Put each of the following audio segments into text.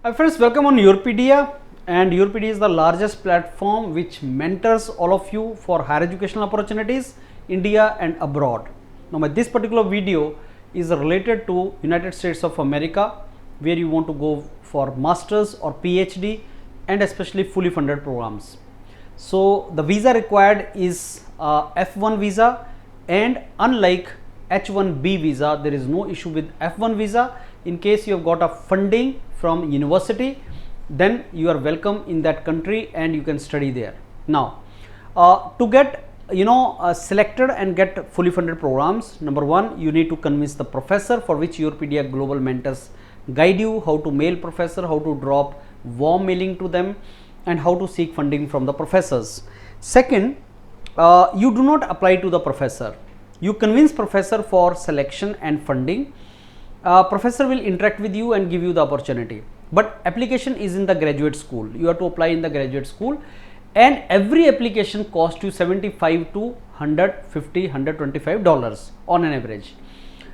Hi friends, welcome on Yourpedia, and Yourpedia is the largest platform which mentors all of you for higher educational opportunities, India and abroad. Now this particular video is related to United States of America, where you want to go for masters or PhD and especially fully funded programs. So the visa required is F1 visa, and unlike H1B visa, there is no issue with F1 visa. In case you have got a funding from university, then you are welcome in that country and you can study there. Now to get selected and get fully funded programs, number one, you need to convince the professor, for which Yourpedia global mentors guide you how to mail professor, how to drop warm mailing to them, and how to seek funding from the professors. Second, you do not apply to the professor, you convince professor for selection and funding. Professor will interact with you and give you the opportunity, but application is in the graduate school. You have to apply in the graduate school, and every application costs you $75 to $150, $125 on an average.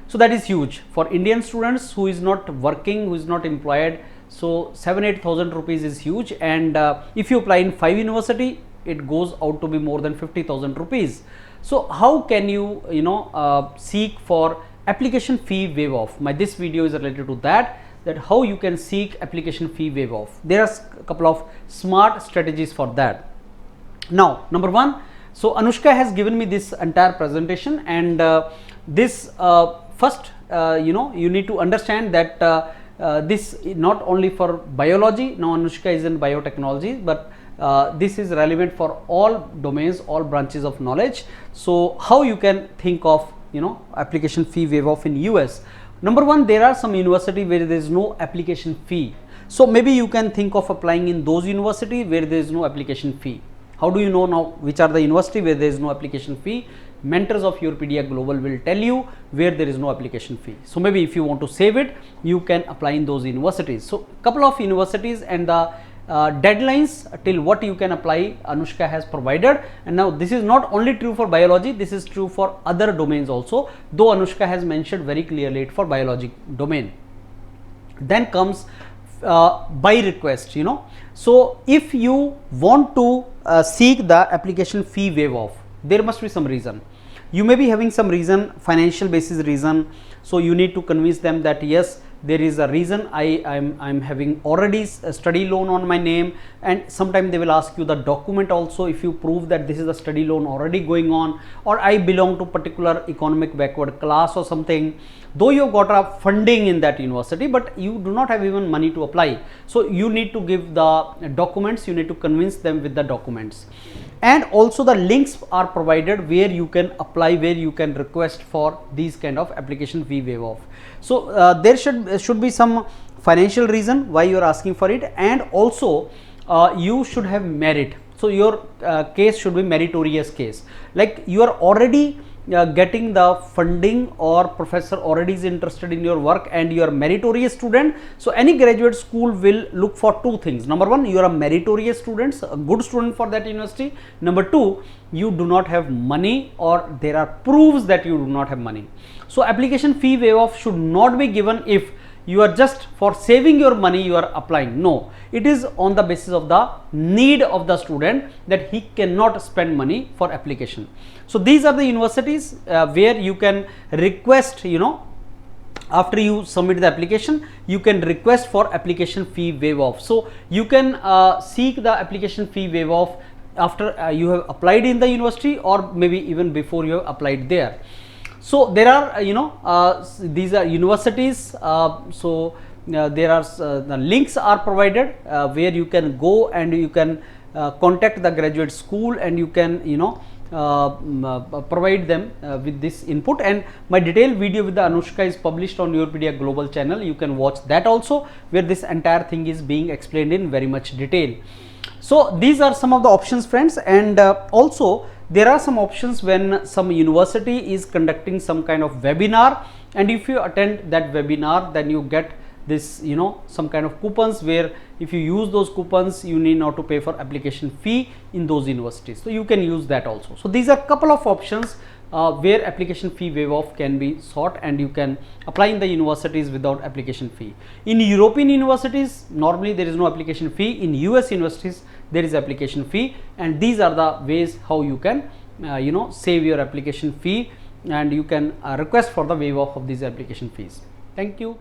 So that is huge for Indian students who is not working, who is not employed. So 7,000-8,000 rupees is huge, and if you apply in 5 university, it goes out to be more than 50,000 rupees. So how can you seek for application fee waive off? This video is related to that how you can seek application fee waive off. There are a couple of smart strategies for that. Now number one, so Anushka has given me this entire presentation, and this first you need to understand that this is not only for biology. Now Anushka is in biotechnology, but this is relevant for all domains, all branches of knowledge. So how you can think of application fee waive off in US? Number one, there are some university where there is no application fee. So maybe you can think of applying in those university where there is no application fee. How do you know now which are the university where there is no application fee? Mentors of Yourpedia Global will tell you where there is no application fee. So maybe if you want to save it, you can apply in those universities. So couple of universities, and the deadlines till what you can apply Anushka has provided. And now this is not only true for biology, this is true for other domains also, though Anushka has mentioned very clearly it for biology domain. Then comes by request. So if you want to seek the application fee waive off, there must be some reason. You may be having some reason, financial basis reason, so you need to convince them that yes, there is a reason. I'm having already a study loan on my name, and sometimes they will ask you the document also, if you prove that this is a study loan already going on, or I belong to particular economic backward class or something, though you have got a funding in that university, but you do not have even money to apply. So you need to give the documents, you need to convince them with the documents. And also the links are provided where you can apply, where you can request for these kind of application fee waive off. So there should be some financial reason why you are asking for it, and also you should have merit. So your case should be meritorious case, like you are already getting the funding, or professor already is interested in your work, and you are meritorious student. So any graduate school will look for two things. Number one, you are a meritorious student, a good student for that university. Number two, you do not have money, or there are proofs that you do not have money. So application fee waive off should not be given if you are just for saving your money you are applying. No, it is on the basis of the need of the student, that he cannot spend money for application. So these are the universities where you can request, after you submit the application, you can request for application fee waive off. So you can seek the application fee waive off after you have applied in the university, or maybe even before you have applied there. So there are these are universities, so there are the links are provided where you can go and you can contact the graduate school, and you can provide them with this input. And my detailed video with the Anushka is published on Yourpedia Global channel. You can watch that also, where this entire thing is being explained in very much detail. So these are some of the options, friends, and also there are some options when some university is conducting some kind of webinar, and if you attend that webinar, then you get this some kind of coupons, where if you use those coupons, you need not to pay for application fee in those universities. So you can use that also. So these are couple of options where application fee waive off can be sought, and you can apply in the universities without application fee. In European universities, normally there is no application fee. In US universities, there is application fee, and these are the ways how you can save your application fee, and you can request for the waive off of these application fees. Thank you.